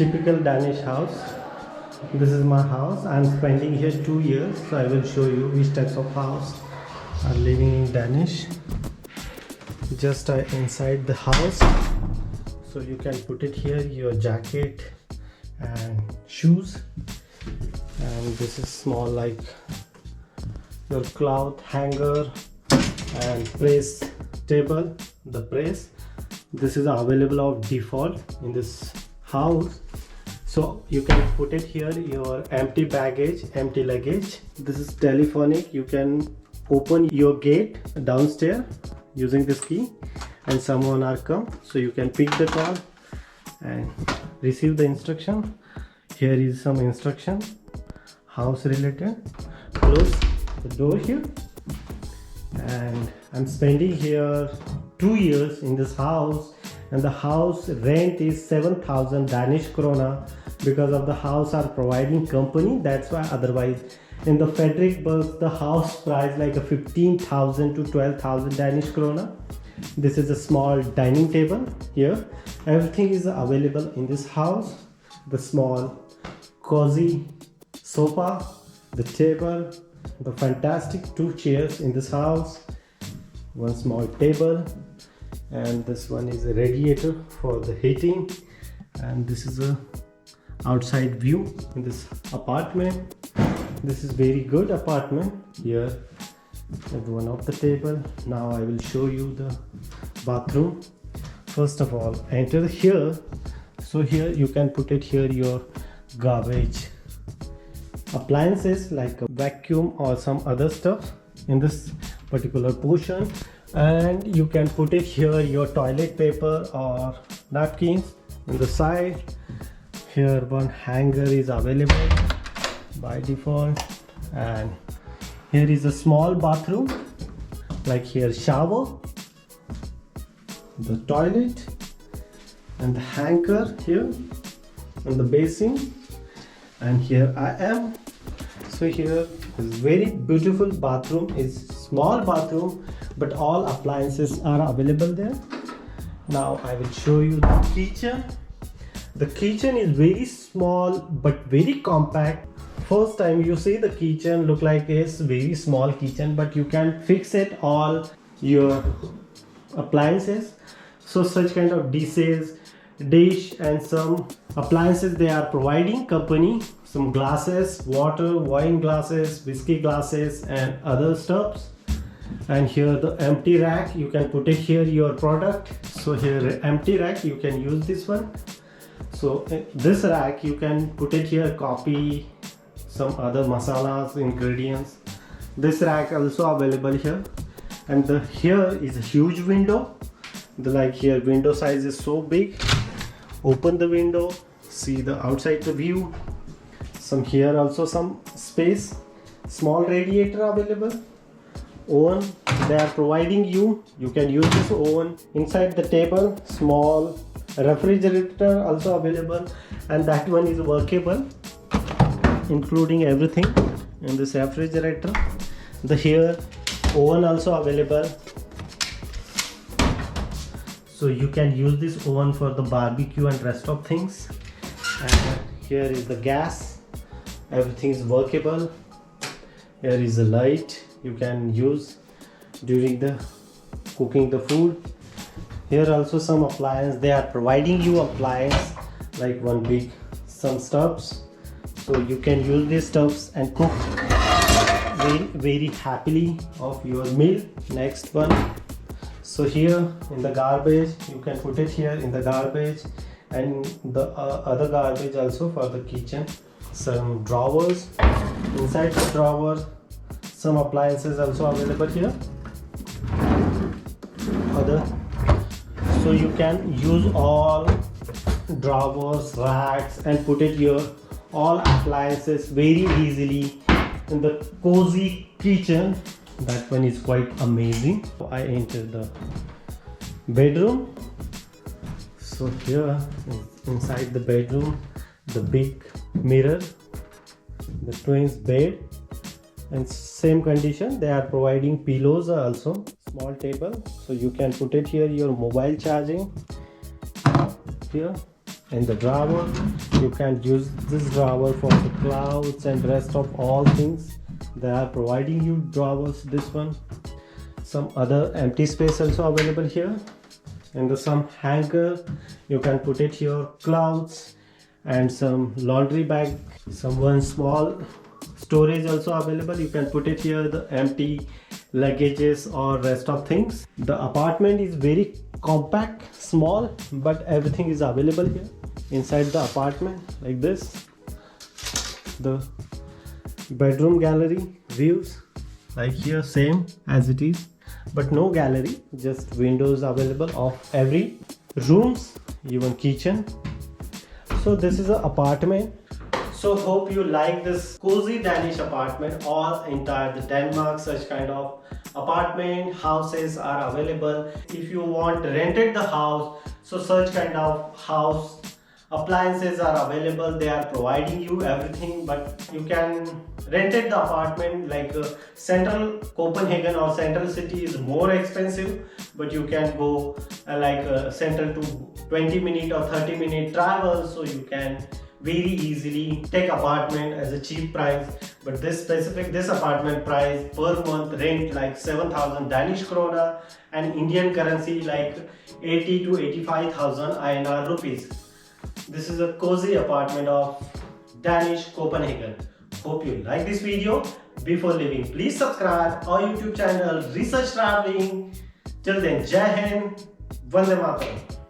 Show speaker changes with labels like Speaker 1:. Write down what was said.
Speaker 1: Typical Danish house. This is my house. I'm spending here 2 years, so I will show you which types of house are living in Danish. Just inside the house, so you can put it here, your jacket and shoes. And this is small, like your cloth hanger and press table. The press, this is available of default in this house, so you can put it here, your empty baggage, empty luggage. This is telephonic. You can open your gate downstairs using this key and someone are come, so you can pick the call and receive the instruction. Here is some instruction, house related. Close the door here. And I'm spending here 2 years in this house, and the house rent is 7,000 Danish krona, because of the house are providing company. That's why, otherwise in the Frederick bus the house price like a 15,000 to 12,000 Danish krona. This is a small dining table here. Everything is available in this house. The small cozy sofa, the table, the fantastic 2 chairs in this house, one small table, and this one is a radiator for the heating. And this is a outside view in this apartment. This is very good apartment. Here is one of the table. Now I will show you the bathroom. First of all, enter here. So here you can put it here, your garbage appliances like a vacuum or some other stuff in this particular portion. And you can put it here, your toilet paper or napkins in the side. Here one hanger is available by default. And here is a small bathroom, like here shower, the toilet, and the hanger here, and the basin. And here I am. So here is very beautiful bathroom. Is small bathroom, but all appliances are available there. Now I will show you the kitchen. The kitchen is very small but very compact. First time you see the kitchen look like it's very small kitchen, but you can fix it all your appliances. So such kind of dishes, dish, and some appliances they are providing company. Some glasses, water, wine glasses, whiskey glasses, and other stuffs. And here the empty rack, you can put it here your product. So here empty rack, you can use this one. So this rack you can put it here coffee, some other masalas, ingredients. This rack also available here. And here is a huge window. Like here window size is so big. Open the window, see the outside the view. Some here also some space. Small radiator available. Oven they are providing you. You can use this oven inside the table. Small refrigerator also available, and that one is workable, including everything in this refrigerator. The here oven also available, so you can use this oven for the barbecue and rest of things. And here is the gas, everything is workable. Here is the light you can use during the cooking the food. Here also some appliance, they are providing you appliance like one big some stuffs, so you can use these stuffs and cook very happily of your meal. Next one, so here in the garbage you can put it here in the garbage, and the other garbage also for the kitchen. Some drawers, inside the drawer some appliances also available here. Other, so you can use all drawers, racks, and put it here all appliances very easily in the cozy kitchen. That one is quite amazing. So I enter the bedroom. So here inside the bedroom, the big mirror, the twins bed, and same condition they are providing pillows also. Small table, so you can put it here your mobile charging here. in the drawer. You can use this drawer for the clouds and rest of all things. They are providing you drawers. This one, some other empty space also available here, and some hanger. You can put it here, clouds and some laundry bag. Some one small storage also available. You can put it here, the empty luggages or rest of things. The apartment is very compact, small, but everything is available here inside the apartment. Like this, the bedroom gallery views, like here, same as it is, but no gallery, just windows available of every rooms, even kitchen. So this is an apartment. So hope you like this cozy Danish apartment. All entire the Denmark, such kind of apartment houses are available. If you want rented the house, so such kind of house appliances are available. They are providing you everything, but you can rented the apartment. Like central Copenhagen or central city is more expensive, but you can go central to 20-minute or 30-minute travel, so you can very easily take apartment as a cheap price. But this apartment price per month rent like 7,000 Danish krona and Indian currency like 80 to 85,000 INR rupees. This is a cozy apartment of Danish Copenhagen. Hope you like this video. Before leaving, please subscribe our YouTube channel Research Traveling. Till then, Jai Hind, Vande Mataram.